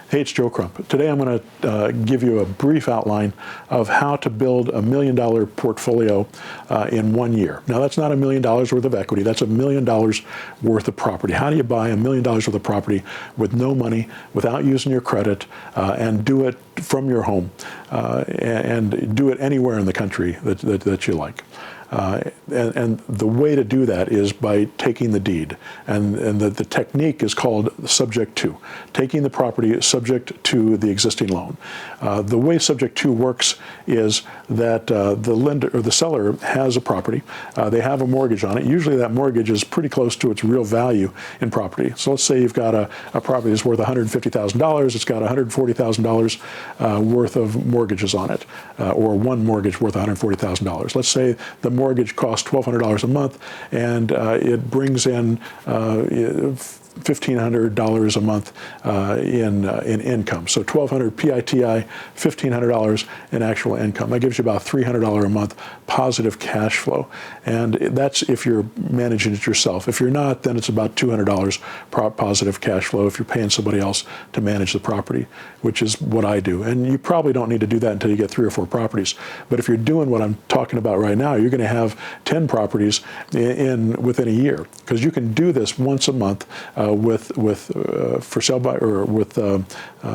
Hey, it's Joe Crump. Today I'm going to give you a brief outline of how to build $1 million portfolio in 1 year. Now, that's not $1 million worth of equity. That's $1 million worth of property. How do you buy $1 million worth of property with no money, without using your credit, and do it from your home, and do it anywhere in the country that you like? And the way to do that is by taking the deed. And the technique is called subject to, taking the property subject to the existing loan. The way subject to works is that the lender or the seller has a property. They have a mortgage on it. Usually that mortgage is pretty close to its real value in property. So let's say you've got a property that's worth $150,000. It's got $140,000 worth of mortgages on it, or one mortgage worth $140,000. Let's say the mortgage costs $1,200 a month, and it brings in $1,500 a month in income. So $1,200 PITI, $1,500 in actual income. That gives you about $300 a month positive cash flow. And that's if you're managing it yourself. If you're not, then it's about $200 positive cash flow if you're paying somebody else to manage the property, which is what I do. And you probably don't need to do that until you get 3 or 4 properties. But if you're doing what I'm talking about right now, you're going to have 10 properties within a year, because you can do this once a month with for sale by, or with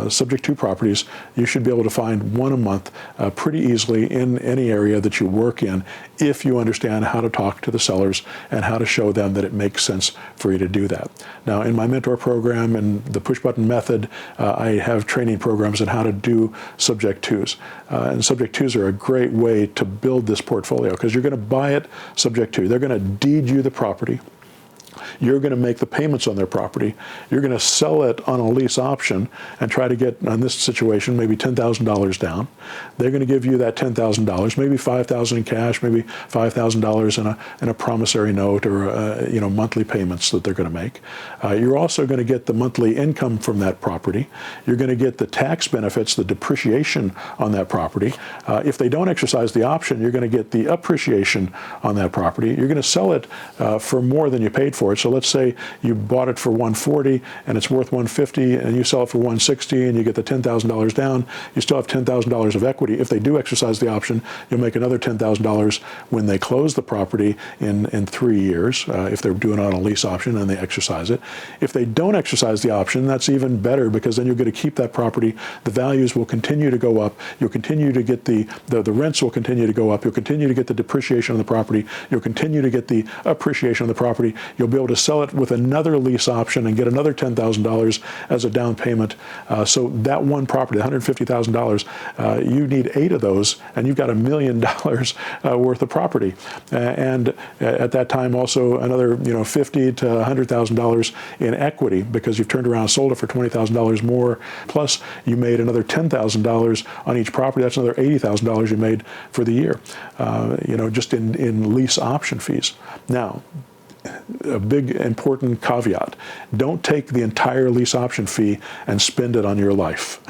subject to properties. You should be able to find one a month pretty easily in any area that you work in, if you understand how to talk to the sellers and how to show them that it makes sense for you to do that. Now, in my mentor program and the Pushbutton Method, I have training programs on how to do subject twos. And subject twos are a great way to build this portfolio, because you're going to buy it subject to. They're going to deed you the property. You're going to make the payments on their property. You're going to sell it on a lease option and try to get, in this situation, maybe $10,000 down. They're going to give you that $10,000, maybe $5,000 in cash, maybe $5,000 in a promissory note, or monthly payments that they're going to make. You're also going to get the monthly income from that property. You're going to get the tax benefits, the depreciation on that property. If they don't exercise the option, you're going to get the appreciation on that property. You're going to sell it for more than you paid for it. So let's say you bought it for $140 and it's worth $150, and you sell it for $160 and you get the $10,000 down. You still have $10,000 of equity. If they do exercise the option, you'll make another $10,000 when they close the property in 3 years, if they're doing it on a lease option and they exercise it. If they don't exercise the option, that's even better, because then you're going to keep that property. The values will continue to go up. You'll continue to get the rents will continue to go up. You'll continue to get the depreciation on the property. You'll continue to get the appreciation on the property. You'll be able to sell it with another lease option and get another $10,000 as a down payment. So that one property, $150,000, you need 8 of those, and you've got $1 million worth of property. And at that time, also another $50,000 to $100,000 in equity, because you've turned around and sold it for $20,000 more. Plus, you made another $10,000 on each property. That's another $80,000 you made for the year. Just in lease option fees. Now, a big important caveat: don't take the entire lease option fee and spend it on your life.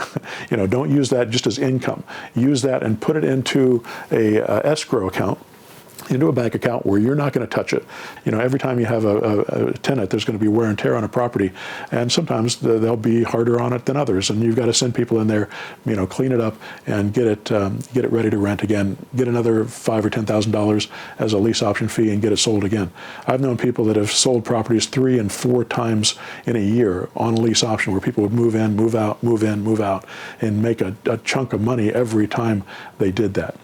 Don't use that just as income. Use that and put it into a escrow account, into a bank account where you're not going to touch it. Every time you have a tenant, there's going to be wear and tear on a property, and sometimes they'll be harder on it than others, and you've got to send people in there, clean it up and get it ready to rent again. Get another $5,000 or $10,000 as a lease option fee and get it sold again. I've known people that have sold properties 3 and 4 times in a year on a lease option, where people would move in, move out, move in, move out, and make a chunk of money every time they did that.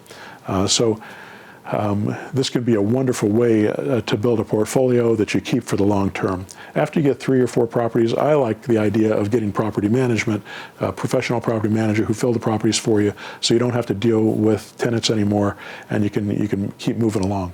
This can be a wonderful way to build a portfolio that you keep for the long term. After you get 3 or 4 properties, I like the idea of getting property management, a professional property manager who fill the properties for you, so you don't have to deal with tenants anymore, and you can keep moving along.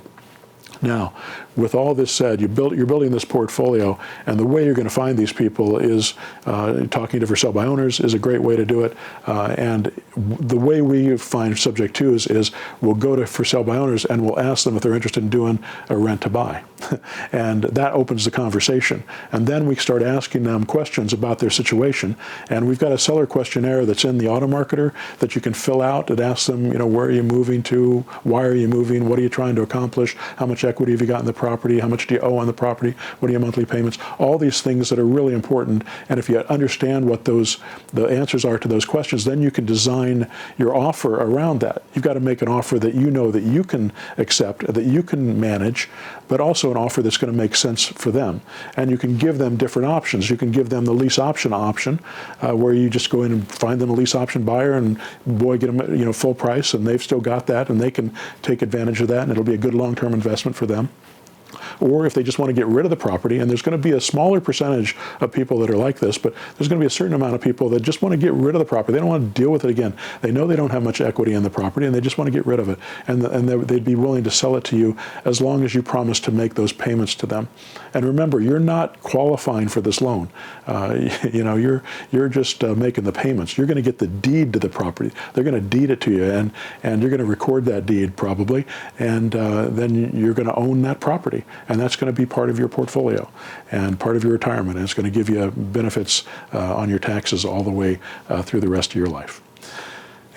Now, with all this said, you're building this portfolio, and the way you're going to find these people is talking to for sale by owners is a great way to do it. And the way we find subject twos is we'll go to for sale by owners and we'll ask them if they're interested in doing a rent to buy. And that opens the conversation. And then we start asking them questions about their situation. And we've got a seller questionnaire that's in the Automarketer that you can fill out that asks them, where are you moving to? Why are you moving? What are you trying to accomplish? How much equity have you got in the property? How much do you owe on the property? What are your monthly payments? All these things that are really important. And if you understand what the answers are to those questions, then you can design your offer around that. You've got to make an offer that you know that you can accept, that you can manage, but also an offer that's going to make sense for them. And you can give them different options. You can give them the lease option where you just go in and find them a lease option buyer and boy, get them full price, and they've still got that and they can take advantage of that, and it'll be a good long-term investment for them. Or if they just want to get rid of the property, and there's going to be a smaller percentage of people that are like this, but there's going to be a certain amount of people that just want to get rid of the property. They don't want to deal with it again. They know they don't have much equity in the property, and they just want to get rid of it. And they'd be willing to sell it to you as long as you promise to make those payments to them. And remember, you're not qualifying for this loan. You're just making the payments. You're going to get the deed to the property. They're going to deed it to you, and you're going to record that deed probably, and then you're going to own that property. And that's going to be part of your portfolio and part of your retirement. And it's going to give you benefits on your taxes all the way through the rest of your life.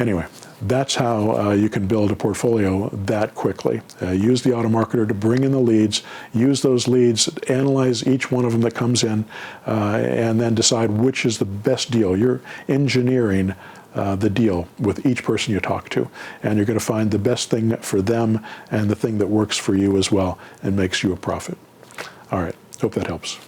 Anyway, that's how you can build a portfolio that quickly. Use the Automarketer to bring in the leads. Use those leads, analyze each one of them that comes in, and then decide which is the best deal. You're engineering the deal with each person you talk to, and you're going to find the best thing for them and the thing that works for you as well and makes you a profit. All right, hope that helps.